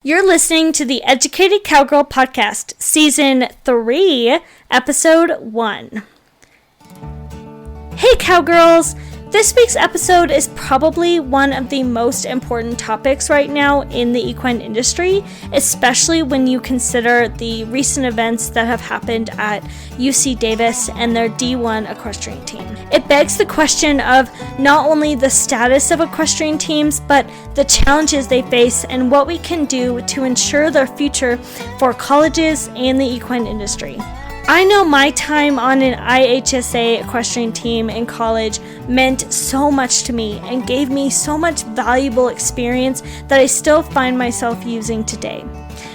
You're listening to the Educated Cowgirl Podcast, Season 3, Episode 1. Hey Cowgirls! This week's episode is probably one of the most important topics right now in the equine industry, especially when you consider the recent events that have happened at UC Davis and their D1 equestrian team. It begs the question of not only the status of equestrian teams, but the challenges they face and what we can do to ensure their future for colleges and the equine industry. I know my time on an IHSA equestrian team in college meant so much to me and gave me so much valuable experience that I still find myself using today.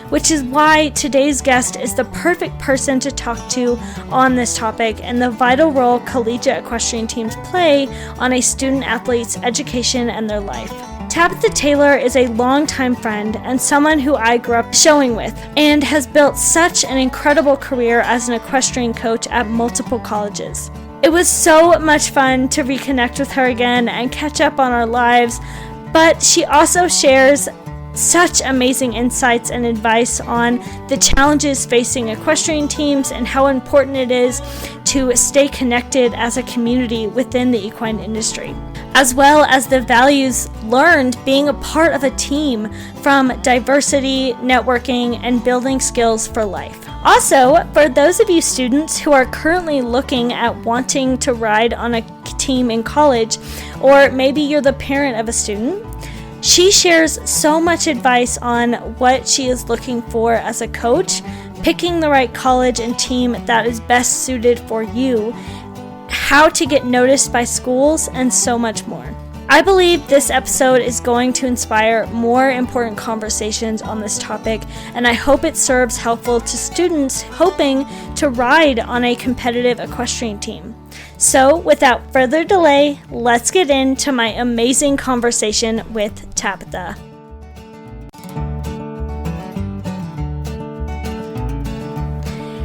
Which is why today's guest is the perfect person to talk to on this topic and the vital role collegiate equestrian teams play on a student athlete's education and their life. Tabatha Taylor is a longtime friend and someone who I grew up showing with and has built such an incredible career as an equestrian coach at multiple colleges. It was so much fun to reconnect with her again and catch up on our lives, but she also shares such amazing insights and advice on the challenges facing equestrian teams and how important it is to stay connected as a community within the equine industry, as well as the values learned being a part of a team from diversity, networking, and building skills for life. Also, for those of you students who are currently looking at wanting to ride on a team in college, or maybe you're the parent of a student, she shares so much advice on what she is looking for as a coach, picking the right college and team that is best suited for you, how to get noticed by schools, and so much more. I believe this episode is going to inspire more important conversations on this topic, and I hope it serves helpful to students hoping to ride on a competitive equestrian team. So, without further delay, let's get into my amazing conversation with Tabatha.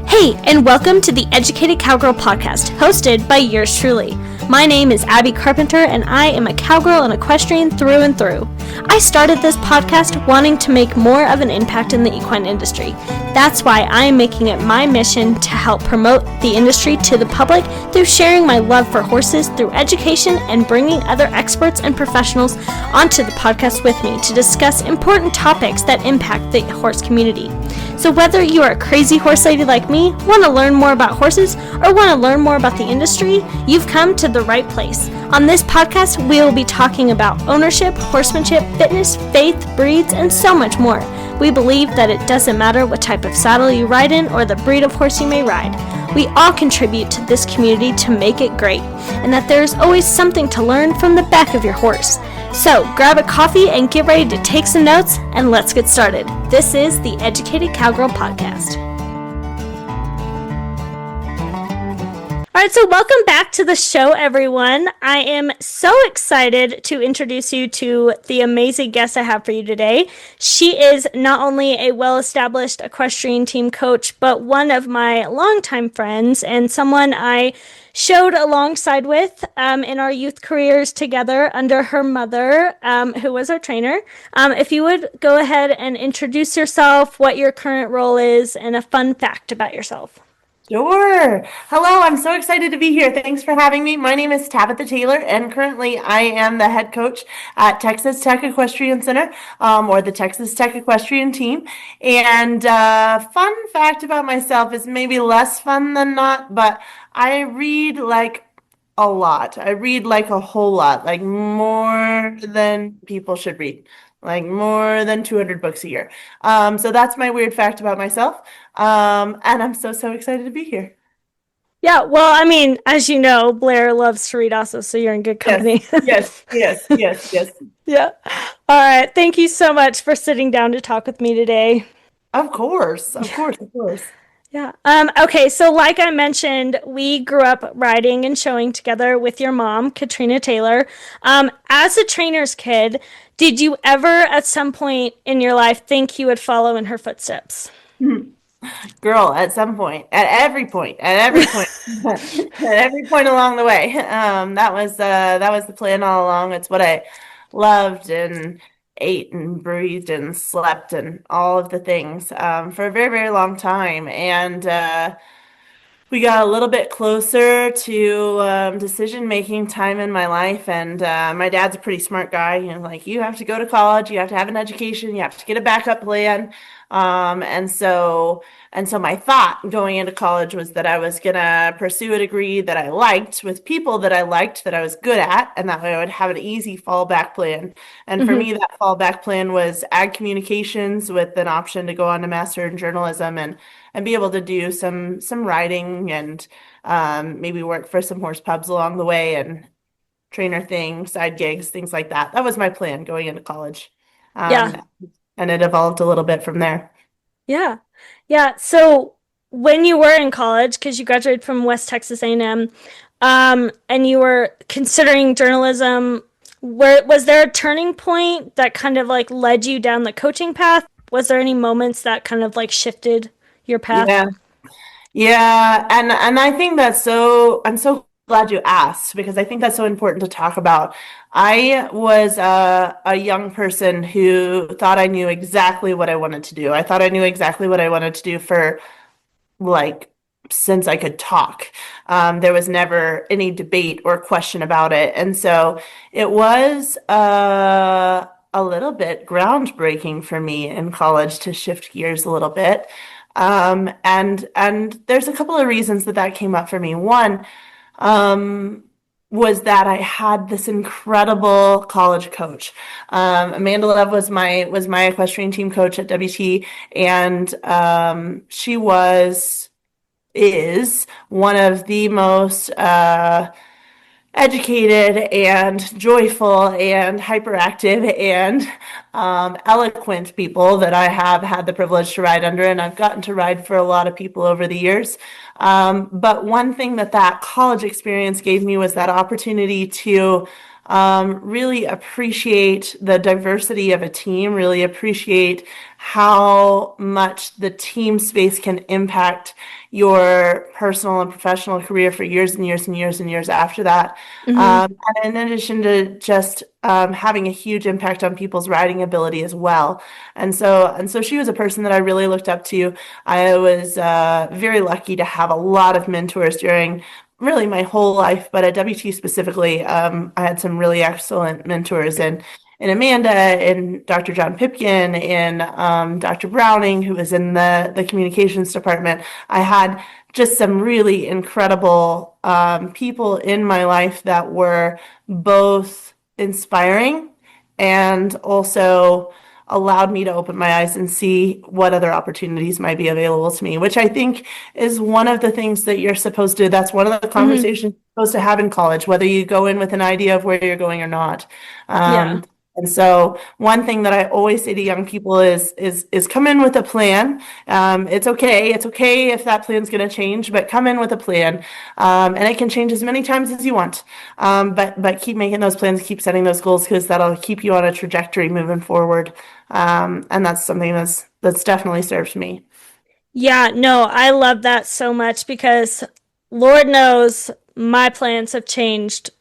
Hey, and welcome to the Educated Cowgirl Podcast, hosted by yours truly. My name is Abby Carpenter, and I am a cowgirl and equestrian through and through. I started this podcast wanting to make more of an impact in the equine industry. That's why I am making it my mission to help promote the industry to the public through sharing my love for horses through education and bringing other experts and professionals onto the podcast with me to discuss important topics that impact the horse community. So whether you are a crazy horse lady like me, want to learn more about horses, or want to learn more about the industry, you've come to the right place. On this podcast, we will be talking about ownership, horsemanship, fitness, faith, breeds, and so much more. We believe that it doesn't matter what type of saddle you ride in or the breed of horse you may ride. We all contribute to this community to make it great, and that there is always something to learn from the back of your horse. So grab a coffee and get ready to take some notes, and let's get started. This is the Educated Cowgirl Podcast. All right, so welcome back to the show, everyone. I am so excited to introduce you to the amazing guest I have for you today. She is not only a well-established equestrian team coach, but one of my longtime friends and someone I showed alongside with in our youth careers together under her mother, who was our trainer. If you would go ahead and introduce yourself, what your current role is, and a fun fact about yourself. Sure. Hello, I'm so excited to be here. Thanks for having me. My name is Tabatha Taylor, and currently I am the head coach at Texas Tech Equestrian Center, or the Texas Tech Equestrian Team. And fun fact about myself is maybe less fun than not, but I read like a lot. I read like a whole lot, like more than people should read. Like more than 200 books a year. So that's my weird fact about myself. And I'm so excited to be here. Yeah, well, I mean, as you know, Blair loves to read also, so you're in good company. Yes. Yeah. All right. Thank you so much for sitting down to talk with me today. Of course. Yeah. Okay, so like I mentioned, we grew up riding and showing together with your mom, Katrina Taylor. As a trainer's kid, did you ever at some point in your life think you would follow in her footsteps? Girl, at some point, at every point, at every point along the way. That was the plan all along. It's what I loved, and ate and breathed and slept and all of the things for a very, very long time. And we got a little bit closer to decision-making time in my life, and my dad's a pretty smart guy. Like, you have to go to college, you have to have an education, you have to get a backup plan. And so my thought going into college was that I was gonna pursue a degree that I liked with people that I liked, that I was good at, and that way I would have an easy fallback plan. And for Hmm. me, that fallback plan was ag communications with an option to go on to master in journalism and be able to do some writing and maybe work for some horse pubs along the way and trainer things, side gigs, things like that. That was my plan going into college. Yeah. Um, and it evolved a little bit from there. Yeah. Yeah. So when you were in college, because you graduated from West Texas A&M, and you were considering journalism, where was there a turning point that kind of like led you down the coaching path? Was there any moments that kind of like shifted your path? Yeah. Yeah, and I think that's so I'm so glad you asked because I think that's so important to talk about. I was a young person who thought I knew exactly what I wanted to do. I thought I knew exactly what I wanted to do for like since I could talk. There was never any debate or question about it. And so it was a little bit groundbreaking for me in college to shift gears a little bit. And there's a couple of reasons that that came up for me. One, was that I had this incredible college coach. Amanda Love was my equestrian team coach at WT, and she is one of the most educated and joyful and hyperactive and eloquent people that I have had the privilege to ride under, and I've gotten to ride for a lot of people over the years. But one thing that college experience gave me was that opportunity to really appreciate the diversity of a team, really appreciate how much the team space can impact your personal and professional career for years and years and years and years after that. Hmm. And in addition to just having a huge impact on people's riding ability as well. And so she was a person that I really looked up to. I was very lucky to have a lot of mentors during really my whole life, but at WT specifically, I had some really excellent mentors and Amanda and Dr. John Pipkin and Dr. Browning, who was in the communications department. I had just some really incredible people in my life that were both inspiring and also allowed me to open my eyes and see what other opportunities might be available to me, which I think is one of the things that you're supposed to, that's one of the Hmm. conversations you're supposed to have in college, whether you go in with an idea of where you're going or not. Yeah. And so one thing that I always say to young people is come in with a plan. It's okay. It's okay if that plan's going to change, but come in with a plan. And it can change as many times as you want. But keep making those plans, keep setting those goals because that'll keep you on a trajectory moving forward. And that's something that's definitely served me. Yeah, no, I love that so much because Lord knows my plans have changed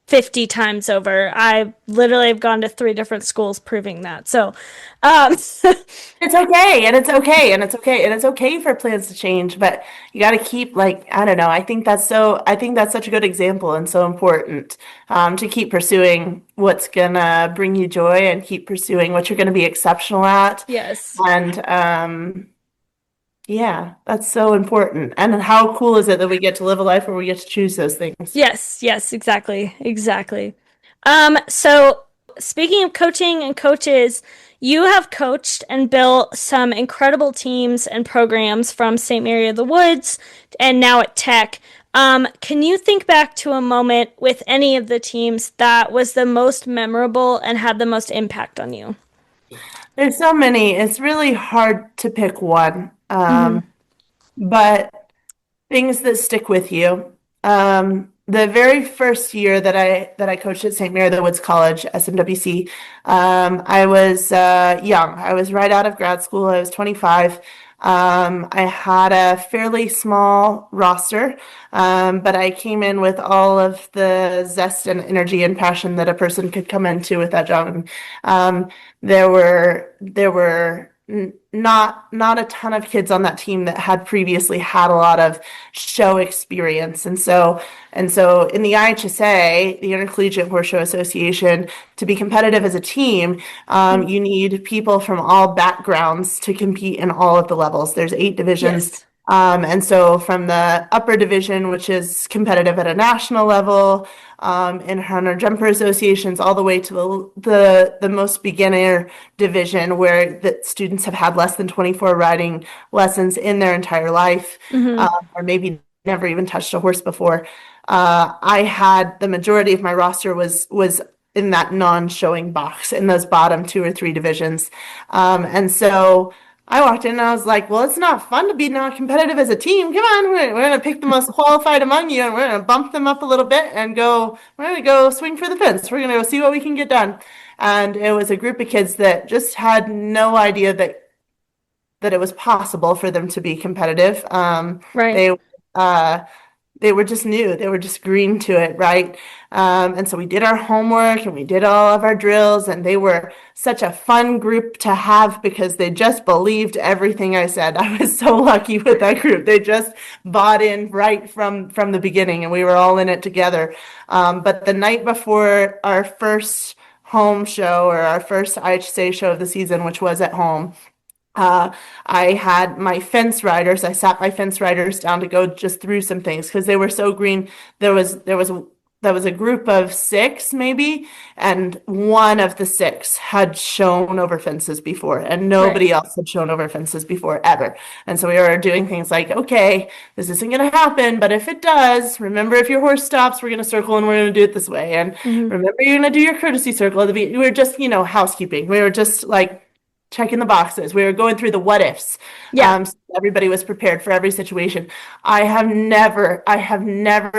50 times over. I literally have gone to three different schools proving that. So, um, It's okay, and it's okay, and it's okay, and it's okay for plans to change, but you got to keep like I don't know. I think that's such a good example and so important to keep pursuing what's gonna bring you joy and keep pursuing what you're gonna be exceptional at. yes. And yeah, that's so important. And how cool is it that we get to live a life where we get to choose those things? Yes, yes, exactly. Exactly. So speaking of coaching and coaches, you have coached and built some incredible teams and programs from St. Mary of the Woods and now at Tech. Can you think back to a moment with any of the teams that was the most memorable and had the most impact on you? There's so many. It's really hard to pick one. Mm-hmm. But things that stick with you. The very first year that I coached at St. Mary of the Woods College, SMWC, I was young. I was right out of grad school. I was 25. I had a fairly small roster, but I came in with all of the zest and energy and passion that a person could come into with that job. And, there were not a ton of kids on that team that had previously had a lot of show experience, and so in the IHSA, the Intercollegiate Horse Show Association, to be competitive as a team, you need people from all backgrounds to compete in all of the levels. There's 8 divisions. Yes. And so from the upper division, which is competitive at a national level, in hunter jumper associations, all the way to the most beginner division, where the students have had less than 24 riding lessons in their entire life, or maybe never even touched a horse before. I had the majority of my roster was in that non-showing box in those bottom 2 or 3 divisions. And so I walked in and I was like, well, it's not fun to be non-competitive as a team. Come on, we're going to pick the most qualified among you and we're going to bump them up a little bit and we're going to go swing for the fence. We're going to go see what we can get done. And it was a group of kids that just had no idea that it was possible for them to be competitive. Right. They were just new. They were just green to it, right? And so we did our homework and we did all of our drills, and they were such a fun group to have because they just believed everything I said. I was so lucky with that group. They just bought in right from the beginning, and we were all in it together. But the night before our first home show, or our first IHSA show of the season, which was at home, I had my fence riders. I sat my fence riders down to go just through some things because they were so green. There was a group of 6 maybe, and one of the 6 had shown over fences before, and Right. nobody else had shown over fences before ever. And so we were doing things like, okay, this isn't going to happen, but if it does, remember, if your horse stops, we're going to circle and we're going to do it this way. And remember, you're going to do your courtesy circle at the beginning. We were just, housekeeping. We were just like checking the boxes. We were going through the what ifs. Yeah. So everybody was prepared for every situation. I have never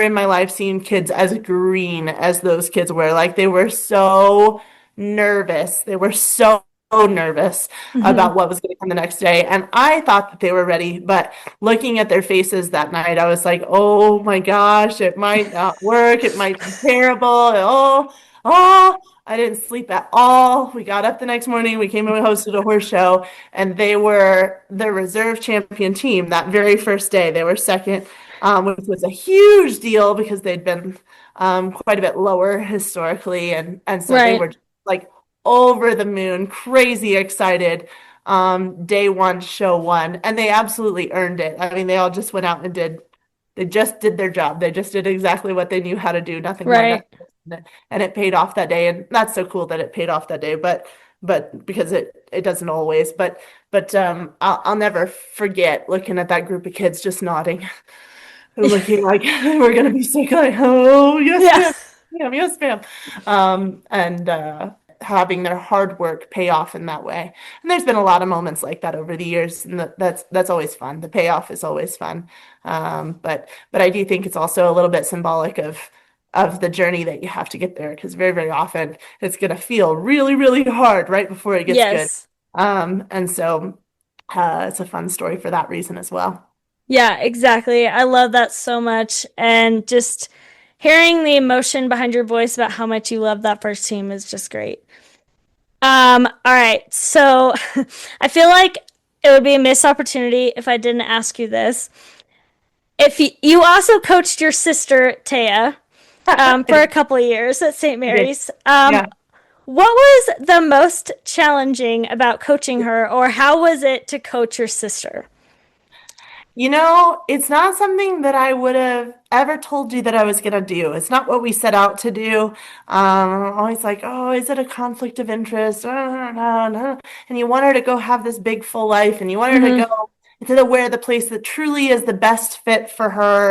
in my life seen kids as green as those kids were. Like, they were so nervous. They were so nervous about what was going to come the next day. And I thought that they were ready, but looking at their faces that night, I was like, oh my gosh, it might not work. It might be terrible. Oh, I didn't sleep at all. We got up the next morning. We came and we hosted a horse show, and they were the reserve champion team that very first day. They were second, which was a huge deal because they'd been quite a bit lower historically, and so they Right. were like over the moon, crazy excited. Day one, show one, and they absolutely earned it. I mean, they all just went out and they just did their job. They just did exactly what they knew how to do, nothing more, Right. nothing less. And it paid off that day. And that's so cool that it paid off that day. But because it doesn't always. But I'll never forget looking at that group of kids just nodding, looking like we're gonna be sick. Like, oh yes, Yeah. ma'am, ma'am, yes, ma'am. And having their hard work pay off in that way. And there's been a lot of moments like that over the years, and that's always fun. The payoff is always fun. But I do think it's also a little bit symbolic of the journey that you have to get there, because very, very often it's going to feel really, really hard right before it gets good. Yes. And so it's a fun story for that reason as well. Yeah, exactly. I love that so much. And just hearing the emotion behind your voice about how much you love that first team is just great. All right. So I feel like it would be a missed opportunity if I didn't ask you this. If you also coached your sister Taya for a couple of years at St. Mary's, Yeah. what was the most challenging about coaching her, or how was it to coach your sister? It's not something that I would have ever told you that I was going to do. It's not what we set out to do. I'm always like, oh, is it a conflict of interest? No. And you want her to go have this big full life, and you want her to go where the place that truly is the best fit for her,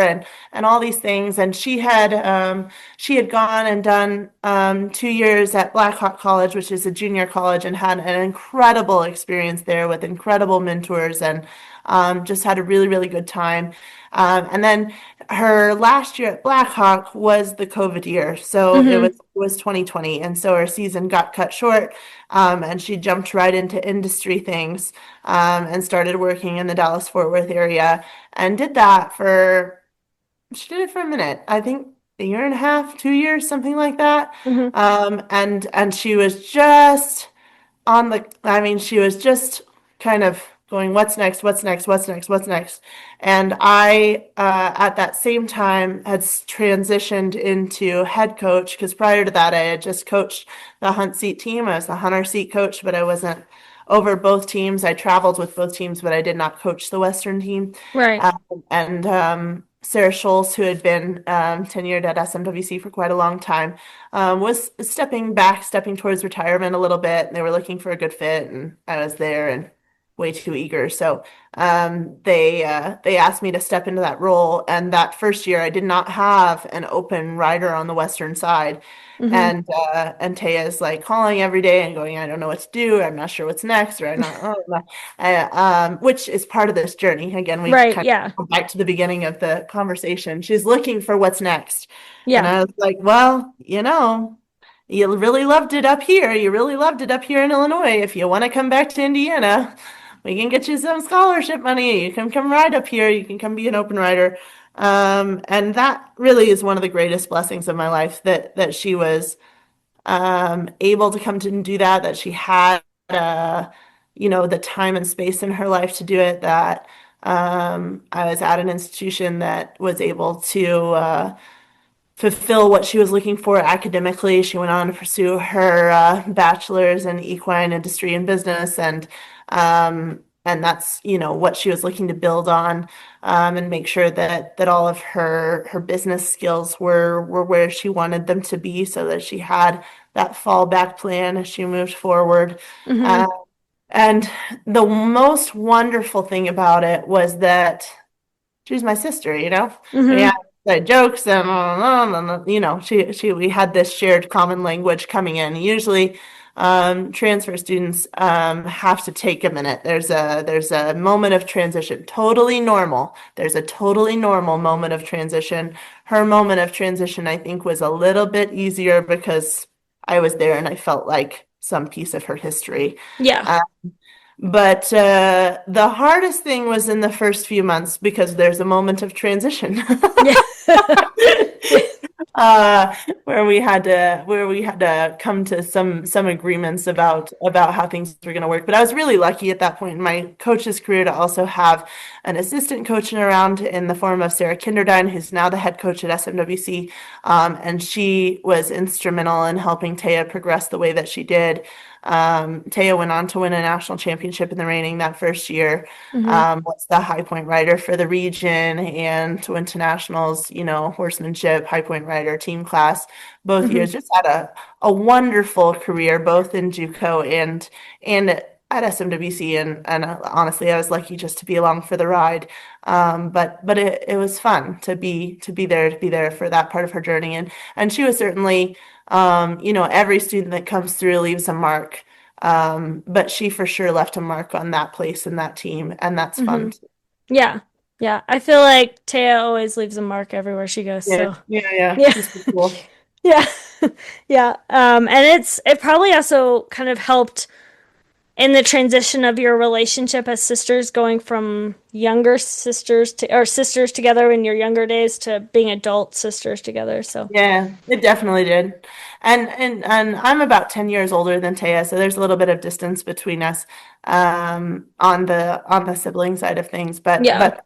and all these things. And she had gone and done 2 years at Blackhawk College, which is a junior college, and had an incredible experience there with incredible mentors, and Just had a really, really good time. And then her last year at Blackhawk was the COVID year, so Mm-hmm. it was 2020, and so her season got cut short, and she jumped right into industry things, and started working in the Dallas-Fort Worth area, and did that for she did it for a minute. I think a year and a half, 2 years, something like that. Mm-hmm. And she was just on the, I mean, she was just kind of going, what's next, what's next, what's next, what's next. And I, at that same time, had transitioned into head coach because prior to that, I had just coached the hunt seat team. I was the hunter seat coach, but I wasn't over both teams. I traveled with both teams, but I did not coach the Western team. Right. And Sarah Schultz, who had been tenured at SMWC for quite a long time, was stepping back, stepping towards retirement a little bit. And they were looking for a good fit, and I was there and way too eager. So they asked me to step into that role. And that first year, I did not have an open rider on the Western side. Mm-hmm. And Taya's like calling every day and going, I don't know what to do. I'm not sure what's next, or I'm not, oh, I'm not. Which is part of this journey. Again, we Right. kind Yeah. of go back to the beginning of the conversation. She's looking for what's next. And Yeah. I was like, well, you really loved it up here. You really loved it up here in Illinois. If you want to come back to Indiana, we can get you some scholarship money. You can come ride up here. You can come be an open rider. And that really is one of the greatest blessings of my life that she was able to come to and do that, that she had, the time and space in her life to do it, that I was at an institution that was able to fulfill what she was looking for academically. She went on to pursue her bachelor's in equine industry and business, and that's what she was looking to build on, and make sure that all of her business skills were where she wanted them to be, so that she had that fallback plan as she moved forward. Mm-hmm. Uh, and the most wonderful thing about it was that she's my sister, We Mm-hmm. had like jokes and we had this shared common language coming in. Usually, transfer students have to take a minute. There's a moment of transition, totally normal. There's a totally normal moment of transition. Her moment of transition, I think, was a little bit easier because I was there and I felt like some piece of her history. Yeah. Uh, but the hardest thing was in the first few months because there's a moment of transition. Yeah. Yeah. uh, where we had to come to some agreements about how things were going to work. But I was really lucky at that point in my coach's career to also have an assistant coaching around in the form of Sarah Kinderdine, who's now the head coach at SMWC, and she was instrumental in helping Taya progress the way that she did. Taya went on to win a national championship in the reining that first year. Mm-hmm. Was the high point rider for the region and went to nationals, horsemanship, high point rider, team class, both Mm-hmm. years. Just had a wonderful career, both in JUCO and at SMWC. And honestly, I was lucky just to be along for the ride. But it was fun to be there for that part of her journey. And she was certainly, every student that comes through leaves a mark. But she for sure left a mark on that place and that team, and that's Mm-hmm. fun. Yeah. Yeah. I feel like Taya always leaves a mark everywhere she goes. Yeah, So yeah, yeah. yeah. She's pretty cool. Yeah. Yeah. And it probably also kind of helped in the transition of your relationship as sisters, going from younger sisters to or sisters together in your younger days to being adult sisters together. So Yeah, it definitely did. And I'm about 10 years older than Taya, so there's a little bit of distance between us on the sibling side of things. But yeah. but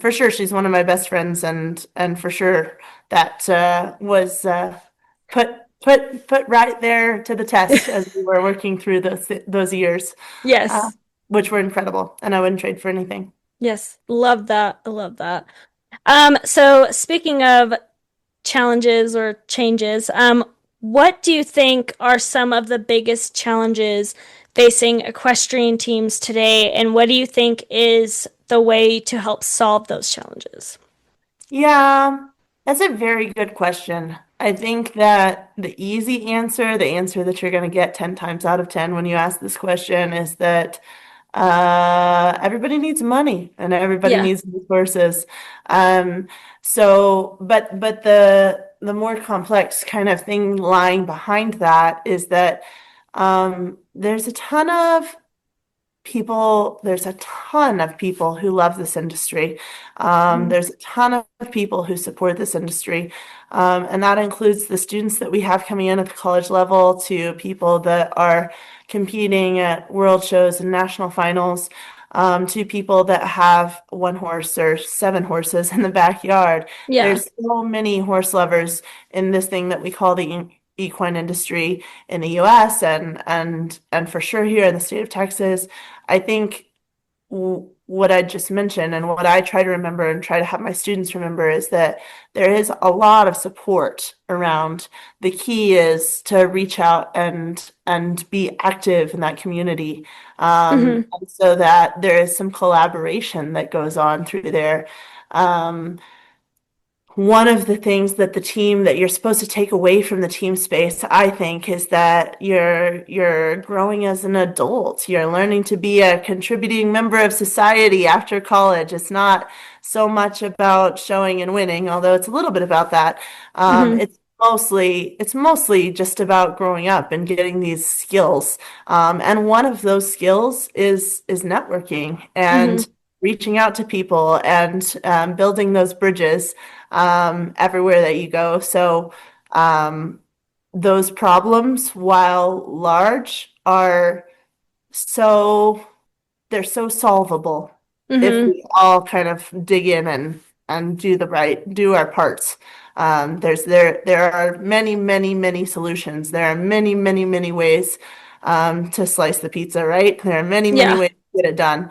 for sure she's one of my best friends, and for sure that was put put right there to the test as we were working through those years, uh, Yes. which were incredible, and I wouldn't trade for anything. Yes. Love that. I love that. So speaking of challenges or changes, what do you think are some of the biggest challenges facing equestrian teams today, and what do you think is the way to help solve those challenges? Yeah, that's a very good question. I think that the easy answer, the answer that you're going to get 10 times out of 10 when you ask this question, is that everybody needs money and everybody Yeah. needs resources. Um, but the more complex kind of thing lying behind that is that there's a ton of there's a ton of people who love this industry. Mhm. There's a ton of people who support this industry. And that includes the students that we have coming in at the college level to people that are competing at world shows and national finals, to people that have one horse or seven horses in the backyard. Yeah. There's so many horse lovers in this thing that we call the equine industry in the US and for sure here in the state of Texas. I think what I just mentioned and what I try to remember and try to have my students remember is that there is a lot of support around. The key is to reach out and be active in that community, Hmm. and so that there is some collaboration that goes on through there. Um, One of the things that the team that you're supposed to take away from the team space, I think, is that you're growing as an adult. You're learning to be a contributing member of society after college. It's not so much about showing and winning, although it's a little bit about that. Hmm. It's mostly just about growing up and getting these skills. And one of those skills is networking Hmm. and reaching out to people and building those bridges everywhere that you go. So um, those problems, while large, are so they're so solvable if Hmm. we all kind of dig in and do our parts. There are many, many, many solutions. There are many, many, many ways to slice the pizza, right? There are many, many Yeah. ways to get it done.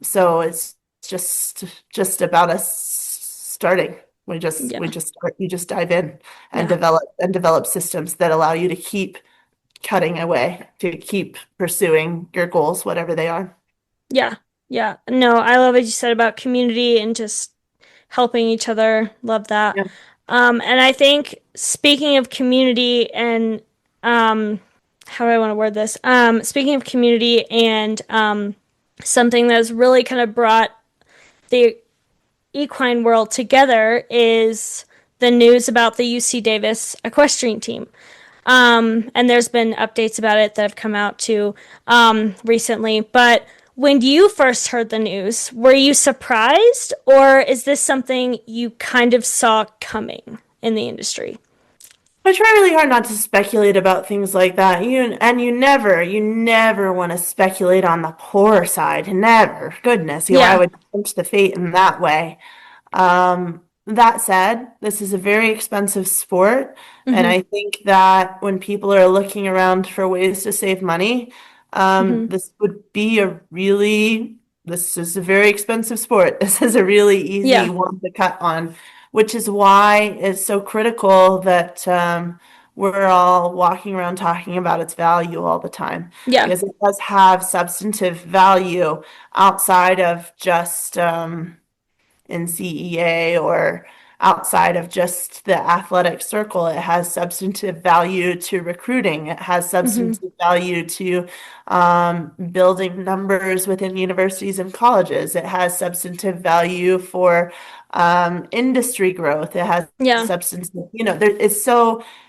So it's just about us starting. We Yeah. just start, you just dive in and Yeah. develop systems that allow you to keep cutting away, to keep pursuing your goals, whatever they are. Yeah. Yeah. No, I love what you said about community and just helping each other. Love that. Yeah. And I think speaking of community and how do I want to word this? Speaking of community and something that's really kind of brought the equine world together is the news about the UC Davis equestrian team. And there's been updates about it that have come out too recently. But when you first heard the news, were you surprised, or is this something you kind of saw coming in the industry? I try really hard not to speculate about things like that. You never want to speculate on the poor side. Never. Goodness, I Yeah. would tempt the fate in that way. That said, this is a very expensive sport, and Mm-hmm. I think that when people are looking around for ways to save money, Mm-hmm. this is a very expensive sport. This is a really easy Yeah. one to cut on, which is why it's so critical that we're all walking around talking about its value all the time, Yeah. because it does have substantive value outside of just in CEA or outside of just the athletic circle. It has substantive value to recruiting. It has Mm-hmm. substantive value to building numbers within universities and colleges. It has substantive value for industry growth. It has Yeah. substantive,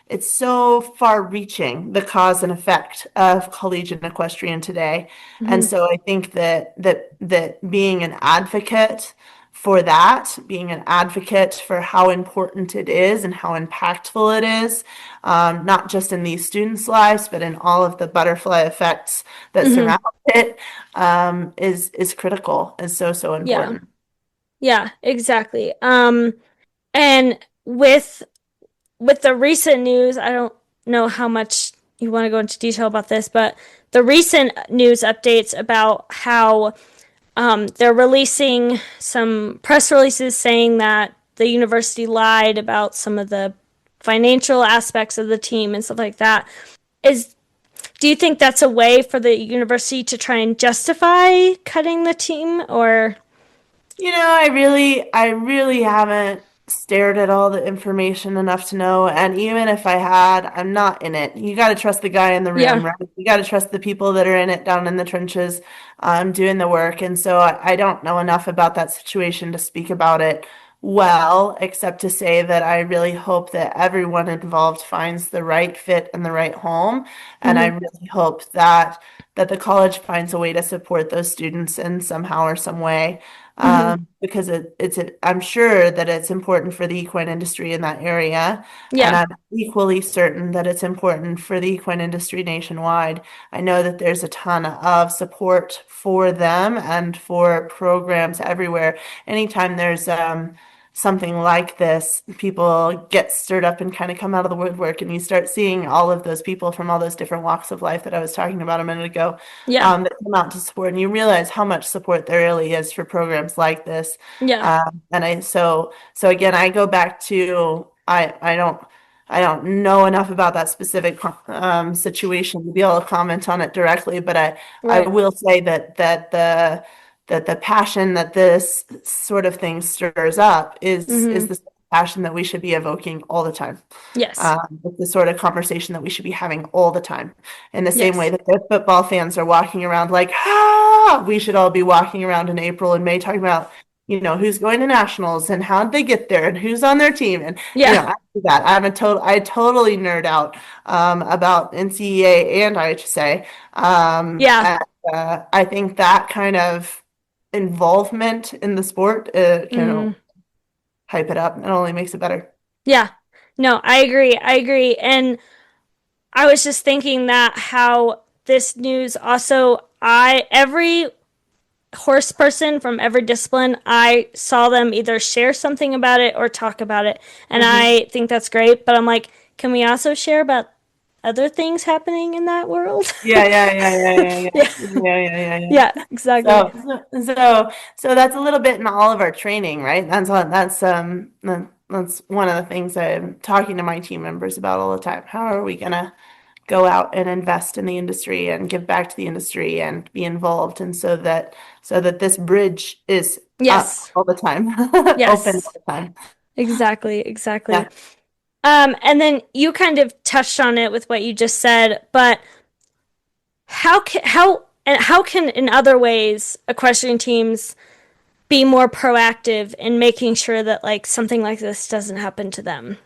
it's so far reaching, the cause and effect of collegiate equestrian today. And Mm-hmm. so I think that being an advocate for that, being an advocate for how important it is and how impactful it is, not just in these students' lives, but in all of the butterfly effects that Mm-hmm. surround it, is critical, is so Yeah. important. Yeah, exactly. And with the recent news, I don't know how much you want to go into detail about this, but the recent news updates about how they're releasing some press releases saying that the university lied about some of the financial aspects of the team and stuff like that. Is Do you think that's a way for the university to try and justify cutting the team, or? I really haven't. stared at all the information enough to know. And even if I had, I'm not in it. You got to trust the guy in the room, Yeah. right? You got to trust the people that are in it down in the trenches, doing the work. And so I don't know enough about that situation to speak about it well, except to say that I really hope that everyone involved finds the right fit and the right home. And I Hmm. really hope that the college finds a way to support those students in somehow or some way, Hmm. because I'm sure that it's important for the equine industry in that area, and Yeah. I'm equally certain that it's important for the equine industry nationwide. I know that there's a ton of support for them and for programs everywhere. Anytime there's something like this, people get stirred up and kind of come out of the woodwork, and you start seeing all of those people from all those different walks of life that I was talking about a minute ago, Yeah. that come out to support, and you realize how much support there really is for programs like this. Yeah. And so again, I go back to I don't know enough about that specific situation to be able to comment on it directly, but I Right. will say that the passion that this sort of thing stirs up is Hmm. the passion that we should be evoking all the time. Yes. It's the sort of conversation that we should be having all the time. In the same way Yes. that the football fans are walking around like, we should all be walking around in April and May talking about, who's going to nationals and how did they get there and who's on their team. And, Yeah. I do that. I totally nerd out about NCEA and IHSA. Yeah. And I think that kind of involvement in the sport can Hmm. hype it up. It only makes it better. Yeah. No, I agree. I agree. And I was just thinking that how this news also, every horse person from every discipline, I saw them either share something about it or talk about it. And Mhm. I think that's great. But I'm like, can we also share about other things happening in that world? Yeah, yeah, yeah, yeah, yeah, yeah, Yeah. yeah, yeah, yeah, yeah. Yeah, exactly. So that's a little bit in all of our training, right? That's one of the things I'm talking to my team members about all the time. How are we gonna go out and invest in the industry and give back to the industry and be involved, and so that this bridge is up Yes. all the time, open all Yes. the time. Exactly. Exactly. Yeah. And then you kind of touched on it with what you just said, but how can in other ways equestrian teams be more proactive in making sure that like something like this doesn't happen to them?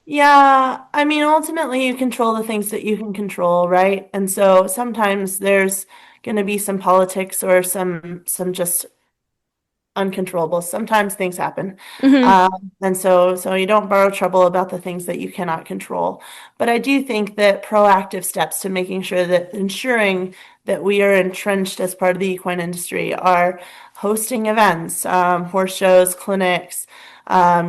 Yeah, I mean, ultimately, you control the things that you can control, right? And so sometimes there's going to be some politics or some just uncontrollable. Sometimes things happen. Hmm. And so you don't borrow trouble about the things that you cannot control. But I do think that proactive steps to making sure that ensuring that we are entrenched as part of the equine industry are hosting events, horse shows, clinics,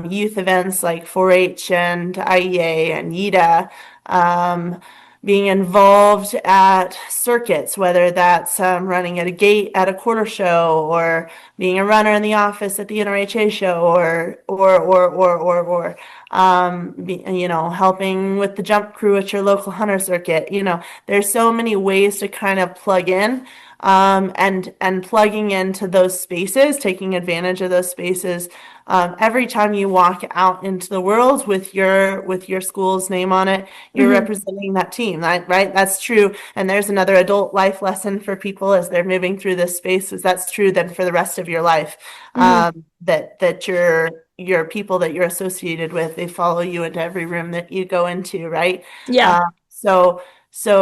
youth events like 4-H and IEA and YITA, being involved at circuits, whether that's running at a gate at a quarter show or being a runner in the office at the NRHA show or helping with the jump crew at your local hunter circuit. There's so many ways to kind of plug in, and plugging into those spaces, taking advantage of those spaces. Every time you walk out into the world with your school's name on it, you're Hmm. representing that team, right? That's true. And there's another adult life lesson for people as they're moving through this space, is that's true then for the rest of your life. Hmm. That your people that you're associated with, they follow you into every room that you go into, right? Yeah. So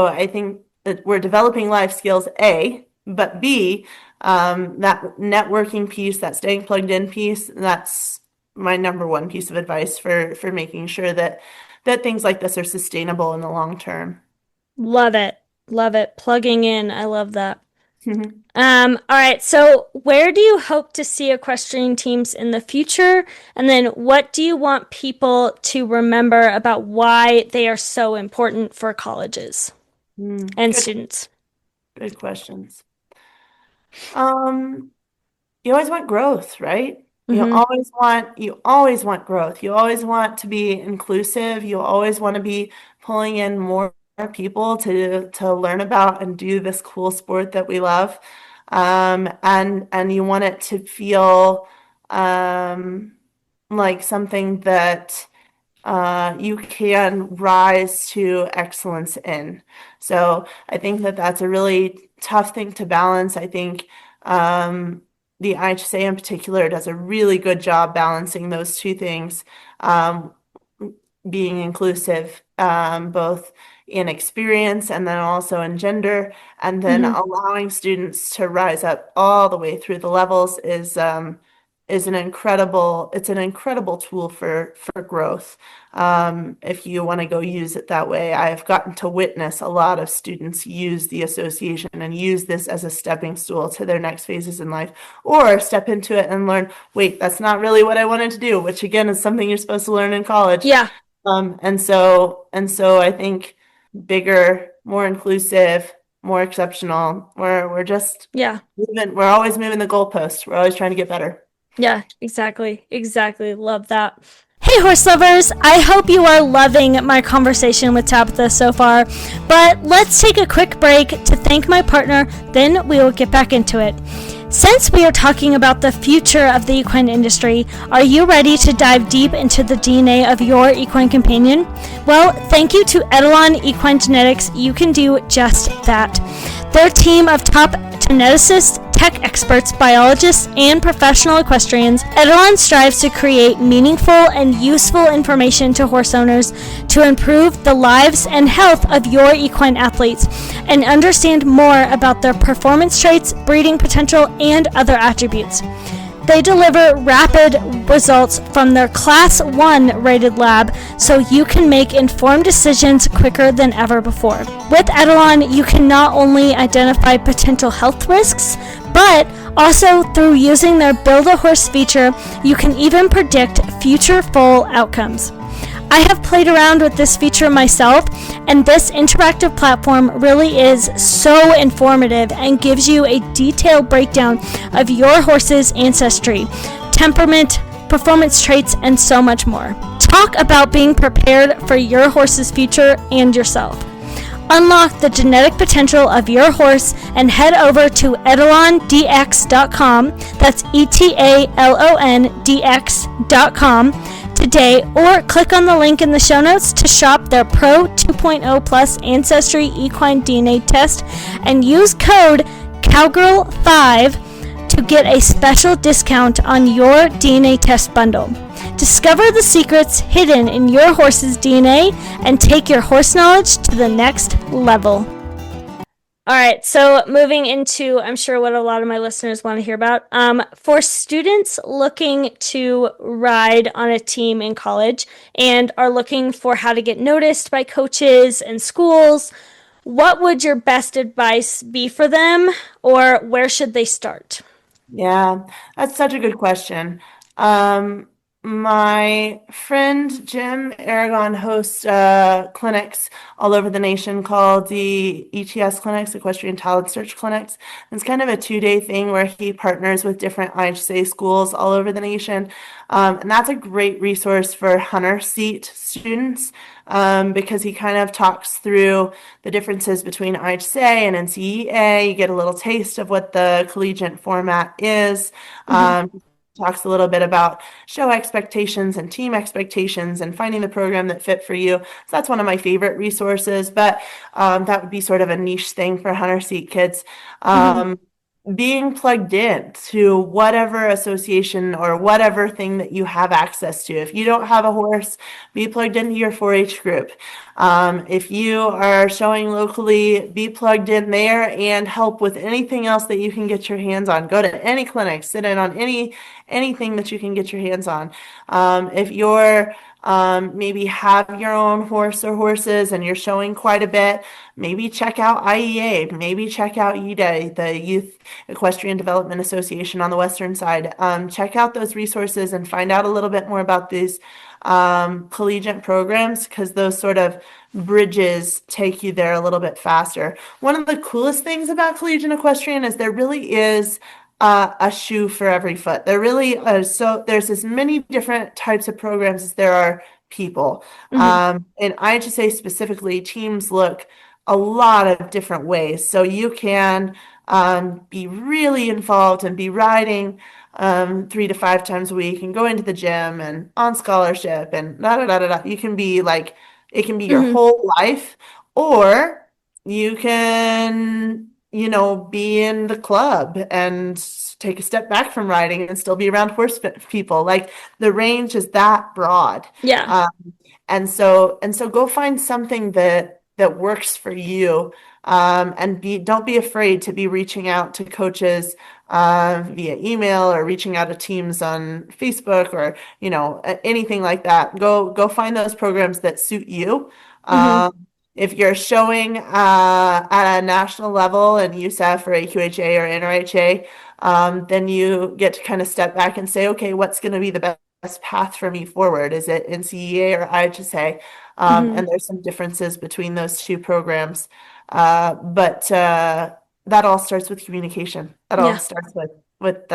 I think that we're developing life skills, A, but B, that networking piece, that staying plugged in piece, that's my number one piece of advice for making sure that things like this are sustainable in the long term. Love it. Love it. Plugging in. I love that. All right. So, where do you hope to see equestrian teams in the future? And then, what do you want people to remember about why they are so important for colleges and Good, students? good questions. Um, you always want growth, right? Mm-hmm. You always want growth. You always want to be inclusive. You always want to be pulling in more people to learn about and do this cool sport that we love. And you want it to feel, um, like something that you can rise to excellence in. So I think that that's a really tough thing to balance. I think the IHSA in particular does a really good job balancing those two things, um, being inclusive, both in experience and then also in gender, and then Hmm. allowing students to rise up all the way through the levels is it's an incredible tool for growth. If you want to go use it that way, I've gotten to witness a lot of students use the association and use this as a stepping stool to their next phases in life, or step into it and learn, wait, that's not really what I wanted to do, which again is something you're supposed to learn in college. Yeah, And so I think bigger, more inclusive, more exceptional. We're just yeah. moving, we're always moving the goalpost. We're always trying to get better. Yeah, exactly. Exactly. Love that. Hey, horse lovers! I hope you are loving my conversation with Tabatha so far. But let's take a quick break to thank my partner, then we will get back into it. Since we are talking about the future of the equine industry, are you ready to dive deep into the DNA of your equine companion? Well, thank you to Edelon Equine Genetics, you can do just that. Their team of top geneticists, tech experts, biologists, and professional equestrians, Edelon strives to create meaningful and useful information to horse owners to improve the lives and health of your equine athletes and understand more about their performance traits, breeding potential, and other attributes. They deliver rapid results from their Class 1 rated lab so you can make informed decisions quicker than ever before. With Edelon, you can not only identify potential health risks, but also through using their Build a Horse feature, you can even predict future foal outcomes. I have played around with this feature myself, and this interactive platform really is so informative and gives you a detailed breakdown of your horse's ancestry, temperament, performance traits, and so much more. Talk about being prepared for your horse's future and yourself. Unlock the genetic potential of your horse and head over to etalondx.com, that's etalondx.com, today, or click on the link in the show notes to shop their Pro 2.0 Plus Ancestry Equine DNA test and use code COWGIRL5 to get a special discount on your DNA test bundle. Discover the secrets hidden in your horse's DNA and take your horse knowledge to the next level. All right, so moving into, I'm sure what a lot of my listeners want to hear about. For students looking to ride on a team in college and are looking for how to get noticed by coaches and schools, what would your best advice be for them, or where should they start? Yeah, that's such a good question. Um, my friend Jim Aragon hosts clinics all over the nation called the ETS clinics, Equestrian Talent Search Clinics. It's kind of a 2-day thing where he partners with different IHSA schools all over the nation. And that's a great resource for hunter seat students, because he kind of talks through the differences between IHSA and NCEA. You get a little taste of what the collegiate format is. Talks a little bit about show expectations and team expectations and finding the program that fit for you. So that's one of my favorite resources, but that would be sort of a niche thing for hunter seat kids. Being plugged in to whatever association or whatever thing that you have access to. If you don't have a horse, be plugged into your 4-H group. If you are showing locally, be plugged in there and help with anything else that you can get your hands on. Go to any clinic, sit in on anything that you can get your hands on. If you're maybe have your own horse or horses and you're showing quite a bit, maybe check out IEA, maybe check out UDA, the Youth Equestrian Development Association on the western side. Check out those resources and find out a little bit more about these collegiate programs, because those sort of bridges take you there a little bit faster. One of the coolest things about collegiate equestrian is there really is a shoe for every foot. There really is. So there's as many different types of programs as there are people. And I just say specifically, teams look a lot of different ways. So you can be really involved and be riding 3 to 5 times a week and going to the gym and on scholarship and da da da da da. You can be like, it can be your Mm-hmm. whole life, or you can, be in the club and take a step back from riding and still be around people. Like the range is that broad. Yeah. Um, and so go find something that works for you. And don't be afraid to be reaching out to coaches via email or reaching out to teams on Facebook or anything like that. Go find those programs that suit you. Mm-hmm. If you're showing at a national level in USEF or AQHA or NRHA, then you get to kind of step back and say, okay, what's going to be the best path for me forward? Is it NCEA or IHSA? Mm-hmm. And there's some differences between those two programs. But that all starts with communication. That all Yeah. starts with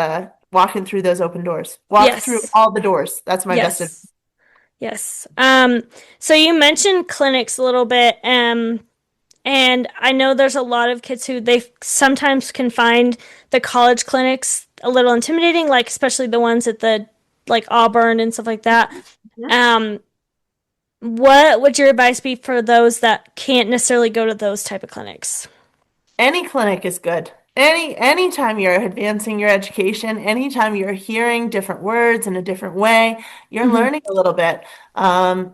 walking through those open doors. Walk through Yes. all the doors. That's my best advice. Yes. Yes. So you mentioned clinics a little bit, and I know there's a lot of kids who they sometimes can find the college clinics a little intimidating, like especially the ones at the like Auburn and stuff like that. Yeah. Um, what would your advice be for those that can't necessarily go to those type of clinics? Any clinic is good. Anytime you're advancing your education, anytime you're hearing different words in a different way, you're Mm-hmm. learning a little bit.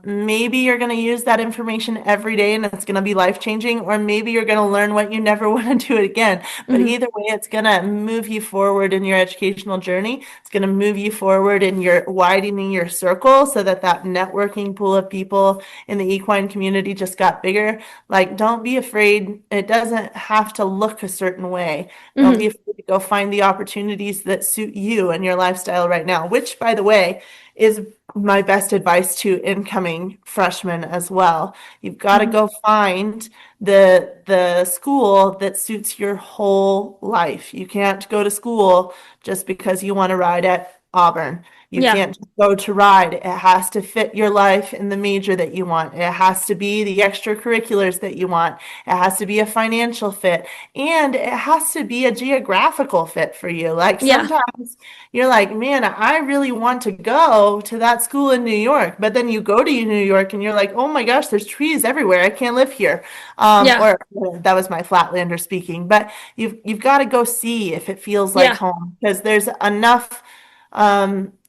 Maybe you're going to use that information every day and it's going to be life-changing, or maybe you're going to learn what you never want to do it again. But Mm-hmm. either way, it's going to move you forward in your educational journey. It's going to move you forward in your widening your circle so that networking pool of people in the equine community just got bigger. Like, don't be afraid. It doesn't have to look a certain way. Don't Mm-hmm. be afraid to go find the opportunities that suit you and your lifestyle right now, which, by the way, is my best advice to incoming freshmen as well. You've got to Mm-hmm. go find the school that suits your whole life. You can't go to school just because you want to ride at Auburn. You Yeah. can't just go to ride. It has to fit your life in the major that you want. It has to be the extracurriculars that you want. It has to be a financial fit. And it has to be a geographical fit for you. Like Yeah. sometimes you're like, man, I really want to go to that school in New York. But then you go to New York and you're like, oh my gosh, there's trees everywhere. I can't live here. Yeah. Or that was my Flatlander speaking. But you've got to go see if it feels like Yeah. home, because there's enough.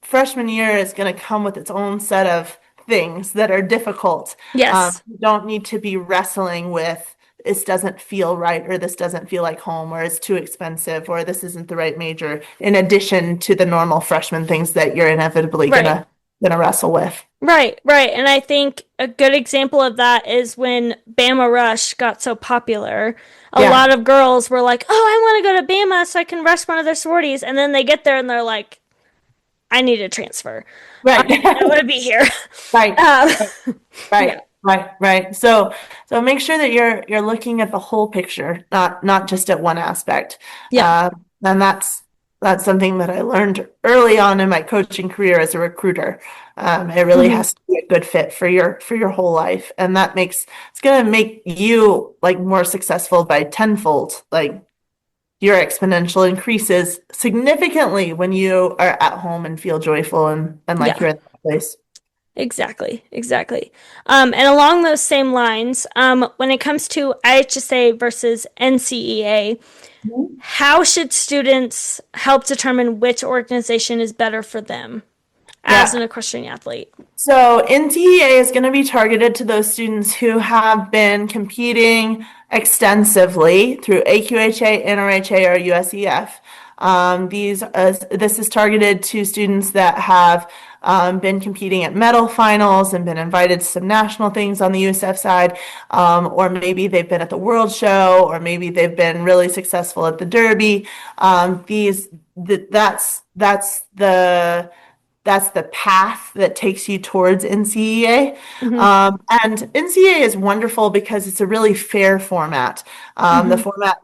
Freshman year is going to come with its own set of things that are difficult. Yes. You don't need to be wrestling with this doesn't feel right, or this doesn't feel like home, or it's too expensive, or this isn't the right major, in addition to the normal freshman things that you're inevitably Right. gonna wrestle with. Right, right. And I think a good example of that is when Bama Rush got so popular. A Yeah, lot of girls were like, oh, I want to go to Bama so I can rush one of their sororities. And then they get there and they're like, I need a transfer. right. I don't want to be here. Right. Um, yeah, Right, right. So make sure that you're looking at the whole picture, not just at one aspect. yeah. And that's something that I learned early on in my coaching career as a recruiter. It really Hmm. has to be a good fit for your whole life, and it's gonna make you like more successful by tenfold. Like your exponential increases significantly when you are at home and feel joyful and like Yeah, you're in that place. exactly, exactly. And along those same lines, when it comes to IHSA versus NCEA, how should students help determine which organization is better for them as Yeah. an equestrian athlete? So NTEA is going to be targeted to those students who have been competing extensively through AQHA, NRHA, or USEF. This is targeted to students that have been competing at medal finals and been invited to some national things on the USF side, or maybe they've been at the World Show, or maybe they've been really successful at the Derby. That's the path that takes you towards NCEA. Mm-hmm. And NCEA is wonderful because it's a really fair format. The Mm-hmm. format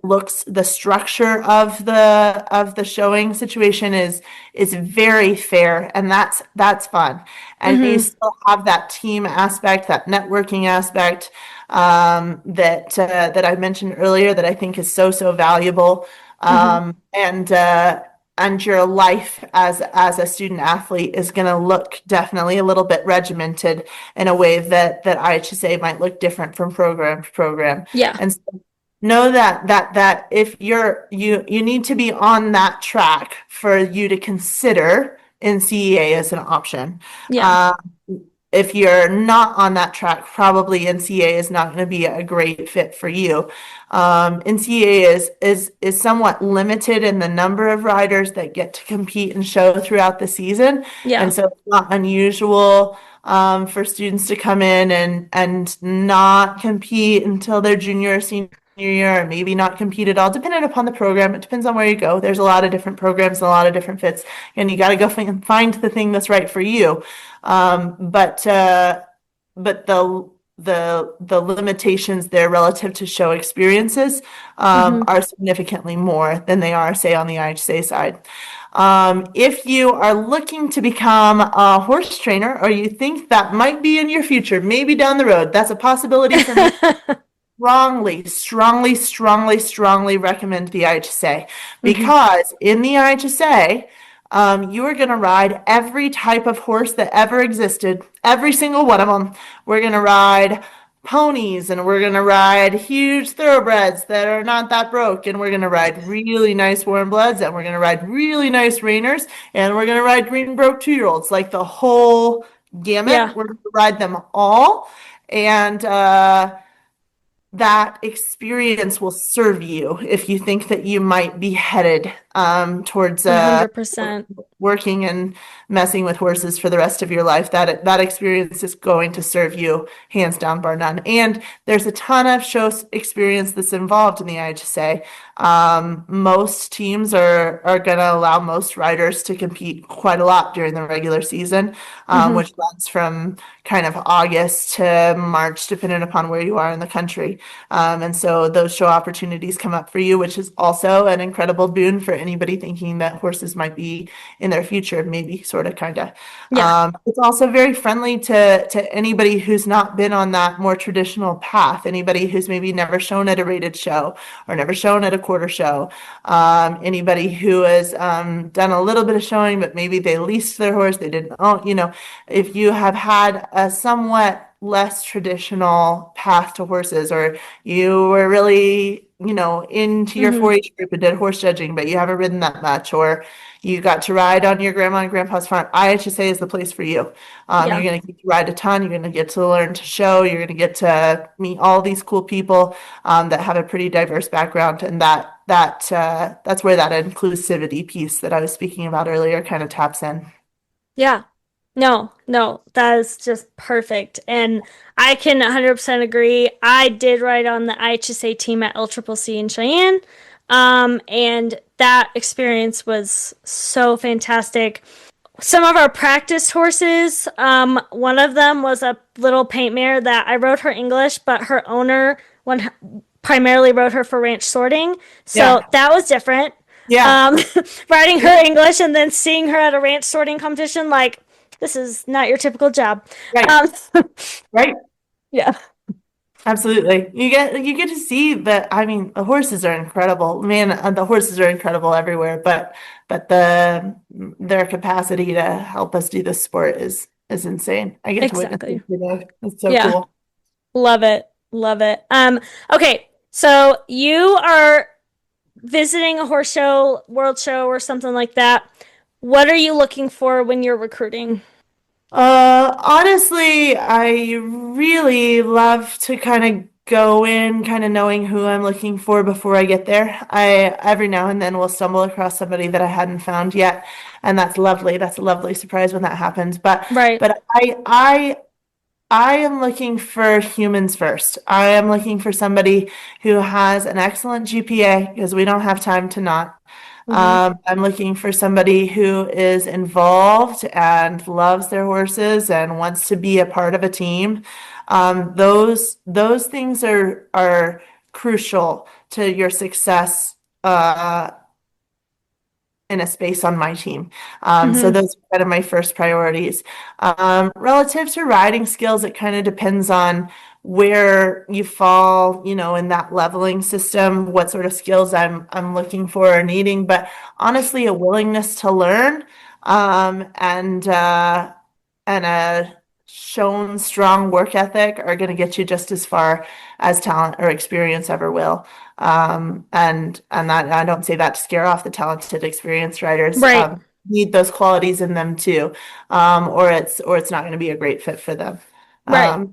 the structure of the showing situation is very fair, and that's fun. And you Mm-hmm. still have that team aspect, that networking aspect, that I mentioned earlier that I think is so valuable. Hmm. And and your life as a student athlete is going to look definitely a little bit regimented in a way that IHSA might look different from program to program. Yeah. And so know that if you need to be on that track for you to consider NCEA as an option. Yeah. Uh, if you're not on that track, probably NCAA is not going to be a great fit for you. NCAA is somewhat limited in the number of riders that get to compete and show throughout the season, and Yeah. so it's not unusual for students to come in and not compete until their junior or senior year, or maybe not compete at all, depending upon the program. It depends on where you go. There's a lot of different programs and a lot of different fits, and you got to go find the thing that's right for you. But the limitations there relative to show experiences Hmm. are significantly more than they are, say, on the IHSA side. If you are looking to become a horse trainer, or you think that might be in your future, maybe down the road, that's a possibility for me. Strongly recommend the IHSA, Hmm. because in the IHSA, you are going to ride every type of horse that ever existed, every single one of them. We're going to ride ponies, and we're going to ride huge thoroughbreds that are not that broke, and we're going to ride really nice warm bloods, and we're going to ride really nice reiners, and we're going to ride green broke 2-year-olds, like the whole gamut. Yeah. We're going to ride them all. And that experience will serve you if you think that you might be headed towards 100%. working and messing with horses for the rest of your life. That experience is going to serve you hands down, bar none. And there's a ton of show experience that's involved in the IHSA. Most teams are going to allow most riders to compete quite a lot during the regular season, Hmm. which runs from kind of August to March, depending upon where you are in the country. And so those show opportunities come up for you, which is also an incredible boon for anybody thinking that horses might be in their future, maybe, sort of, kind of. Yeah. It's also very friendly to anybody who's not been on that more traditional path, anybody who's maybe never shown at a rated show or never shown at a quarter show, anybody who has done a little bit of showing, but maybe they leased their horse, they didn't own, if you have had a somewhat less traditional path to horses, or you were really, into your Hmm. 4-H group and did horse judging, but you haven't ridden that much, or you got to ride on your grandma and grandpa's farm, IHSA is the place for you. You're Yeah. going to get to ride a ton. You're going to get to learn to show. You're going to get to meet all these cool people that have a pretty diverse background, and that's where that inclusivity piece that I was speaking about earlier kind of taps in. Yeah. No, no, that is just perfect. And I can 100% agree. I did ride on the IHSA team at LCCC in Cheyenne. And that experience was so fantastic. Some of our practice horses, one of them was a little paint mare that I rode her English, but her owner primarily rode her for ranch sorting. So Yeah. that was different. Yeah. Um, riding her English and then seeing her at a ranch sorting competition, like, this is not your typical job. Right. Um, Right. yeah. Absolutely. You get to see that. I mean, the horses are incredible. Man, the horses are incredible everywhere, but their capacity to help us do this sport is insane. I get to witness Exactly. it today. It's so Yeah. cool. Love it. Love it. Okay. So you are visiting a horse show, world show, or something like that. What are you looking for when you're recruiting? Honestly, I really love to kind of go in kind of knowing who I'm looking for before I get there. I every now and then will stumble across somebody that I hadn't found yet, and that's lovely. That's a lovely surprise when that happens. But Right. but I am looking for humans first. I am looking for somebody who has an excellent GPA, because we don't have time to not. Hmm. I'm looking for somebody who is involved and loves their horses and wants to be a part of a team. Those things are crucial to your success in a space on my team. So Hmm. those are kind of my first priorities. Relative to riding skills, it kind of depends on where you fall, in that leveling system, what sort of skills I'm looking for or needing, but honestly, a willingness to learn, and a shown strong work ethic are going to get you just as far as talent or experience ever will. And that, I don't say that to scare off the talented, experienced riders. Right. Need those qualities in them too, or it's not going to be a great fit for them. Right.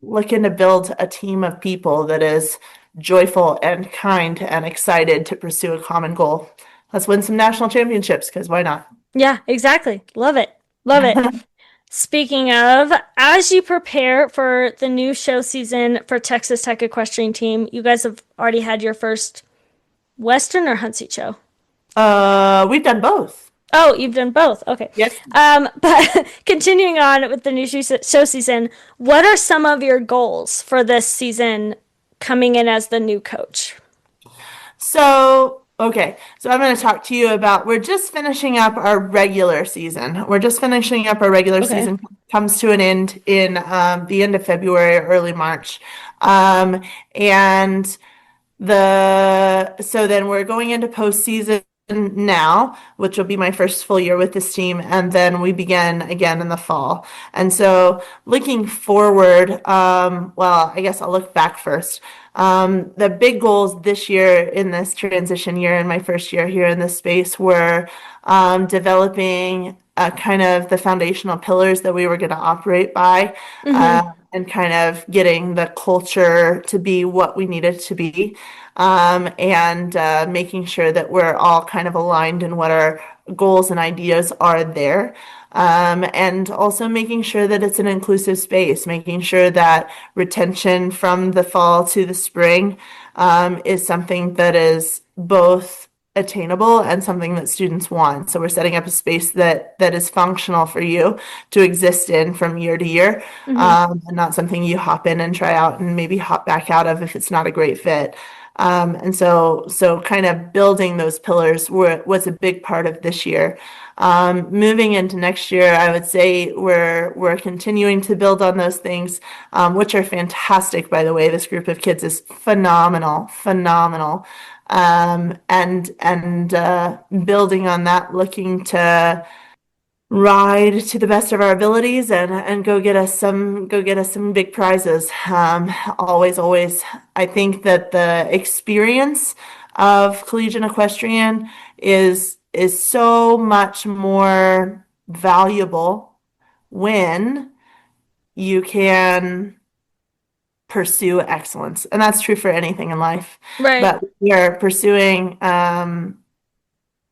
Looking to build a team of people that is joyful and kind and excited to pursue a common goal. Let's win some national championships, because why not? Yeah, exactly. Love it. Love it. Speaking of, as you prepare for the new show season for Texas Tech Equestrian Team, you guys have already had your first Western or Hunt Seat show? We've done both. Oh, you've done both. Okay. Yes. But continuing on with the new show season, what are some of your goals for this season coming in as the new coach? Okay, so I'm going to talk to you about, we're just finishing up our regular season. We're just finishing up our regular Okay. season, comes to an end in the end of February, early March. And so then we're going into postseason now, which will be my first full year with this team, and then we begin again in the fall. And so looking forward, well, I guess I'll look back first. The big goals this year in this transition year, in my first year here in this space, were developing kind of the foundational pillars that we were going to operate by, and kind of getting the culture to be what we need it to be, and making sure that we're all kind of aligned in what our goals and ideas are there. And also making sure that it's an inclusive space, making sure that retention from the fall to the spring is something that is both attainable and something that students want. So we're setting up a space that is functional for you to exist in from year to year, and not something you hop in and try out and maybe hop back out of if it's not a great fit. And so kind of building those pillars was a big part of this year. Moving into next year, I would say we're continuing to build on those things, which are fantastic, by the way. This group of kids is phenomenal. And building on that, looking to ride to the best of our abilities and go get us some big prizes. Always, I think that the experience of collegiate equestrian is so much more valuable when you can pursue excellence, and that's true for anything in life. Right. But we are pursuing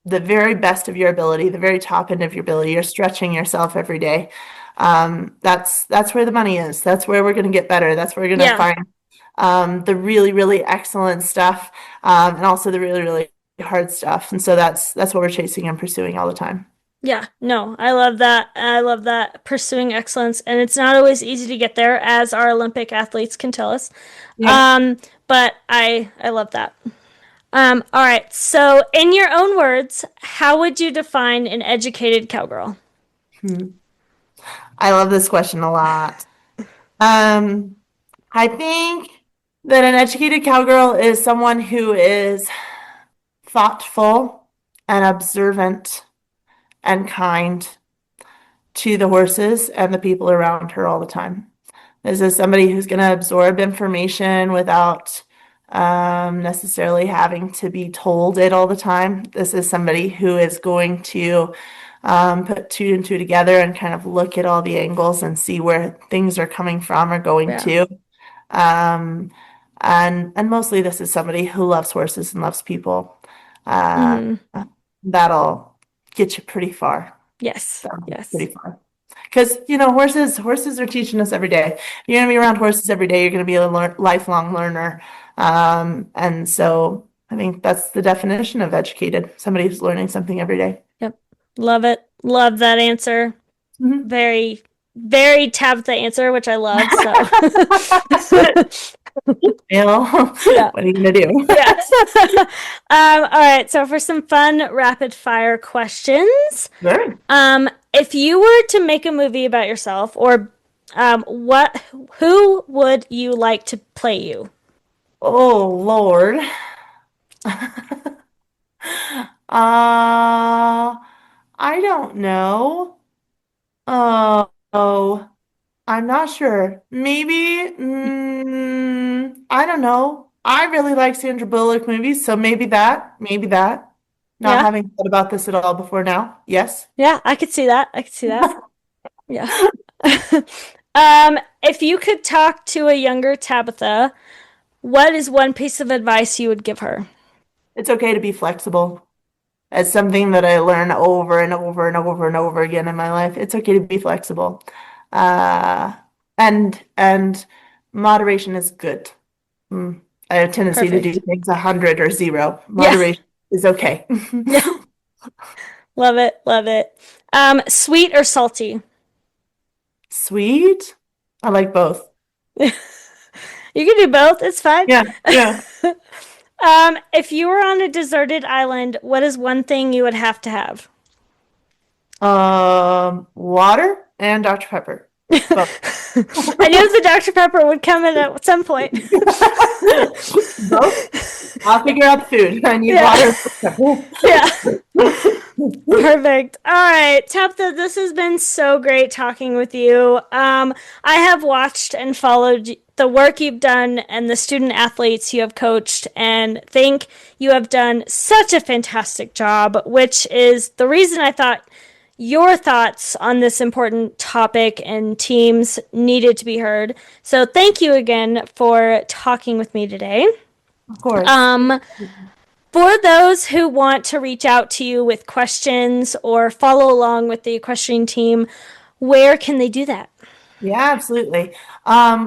the very best of your ability, the very top end of your ability. You're stretching yourself every day. That's where the money is. That's where we're going to get better. That's where we're going to find the really, really excellent stuff, and also the really, really hard stuff. And so that's what we're chasing and pursuing all the time. Yeah, no, I love that. I love that, pursuing excellence, and it's not always easy to get there, as our Olympic athletes can tell us. Yeah. But I love that. All right, so in your own words, how would you define an educated cowgirl? I love this question a lot. I think that an educated cowgirl is someone who is thoughtful and observant and kind to the horses and the people around her all the time. This is somebody who's going to absorb information without necessarily having to be told it all the time. This is somebody who is going to put two and two together and kind of look at all the angles and see where things are coming from or going to. And mostly this is somebody who loves horses and loves people. That'll get you pretty far. Yes. Pretty far. Because, horses are teaching us every day. You're going to be around horses every day. You're going to be a lifelong learner. And so I think that's the definition of educated, somebody who's learning something every day. Yep. Love it. Love that answer. Very, very Tabatha answer, which I love. So. What are you going to do? Yes. All right. So for some fun rapid fire questions. Sure. If you were to make a movie about yourself or Who would you like to play you? Oh, Lord. I don't know. Oh, I'm not sure. Maybe, I don't know. I really like Sandra Bullock movies, so maybe that. Not Yeah, having thought about this at all before now. Yes. yeah, I could see that. I could see that. Yeah. If you could talk to a younger Tabitha, what is one piece of advice you would give her? It's okay to be flexible. It's something that I learn over and over and over and over again in my life. It's okay to be flexible. Uh, and moderation is good. I have a tendency to do Perfect. things 100 or zero. Yeah. Moderation is okay. Yeah. Love it. Love it. Sweet or salty? Sweet. I like both. You can do both. It's fine. Yeah, yeah. If you were on a deserted island, what is one thing you would have to have? Water and Dr. Pepper. Both. I knew the Dr. Pepper would come in at some point. Both. I'll figure out the food. I need Yeah. water. Yeah. Perfect. All right, Tabitha, this has been so great talking with you. I have watched and followed the work you've done and the student athletes you have coached, and think you have done such a fantastic job, which is the reason I thought your thoughts on this important topic and teams needed to be heard. So thank you again for talking with me today. Of course. For those who want to reach out to you with questions or follow along with the equestrian team, where can they do that? Yeah, absolutely.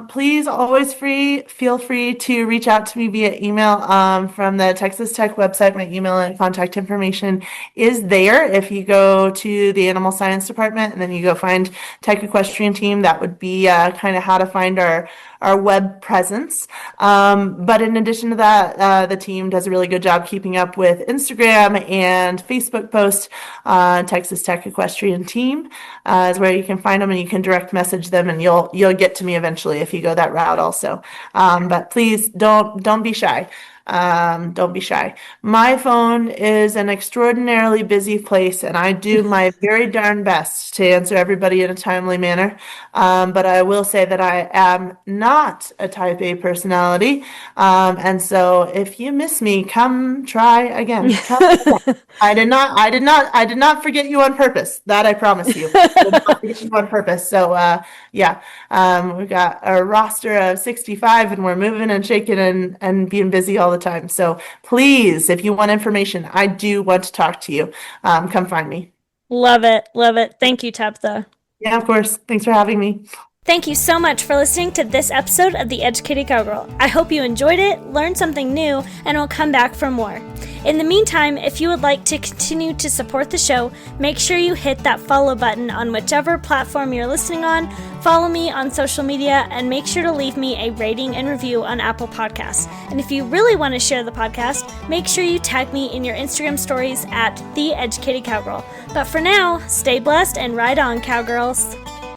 Please always feel free to reach out to me via email from the Texas Tech website. My email and contact information is there. If you go to the animal science department and then you go find Tech Equestrian Team, that would be kind of how to find our web presence. But in addition to that, the team does a really good job keeping up with Instagram and Facebook posts. Texas Tech Equestrian Team is where you can find them, and you can direct message them, and you'll get to me eventually if you go that route also. But please don't be shy. Don't be shy. My phone is an extraordinarily busy place, and I do my very darn best to answer everybody in a timely manner. But I will say that I am not a type A personality. And so if you miss me, come try again. I did not forget you on purpose. That I promise you. I did not forget you on purpose. So, yeah, we've got a roster of 65, and we're moving and shaking and being busy all the time. So please, if you want information, I do want to talk to you. Come find me. Love it. Love it. Thank you, Tabitha. Yeah, of course. Thanks for having me. Thank you so much for listening to this episode of The Educated Cowgirl. I hope you enjoyed it, learned something new, and will come back for more. In the meantime, if you would like to continue to support the show, make sure you hit that follow button on whichever platform you're listening on, follow me on social media, and make sure to leave me a rating and review on Apple Podcasts. And if you really want to share the podcast, make sure you tag me in your Instagram stories at The Educated Cowgirl. But for now, stay blessed and ride on, cowgirls.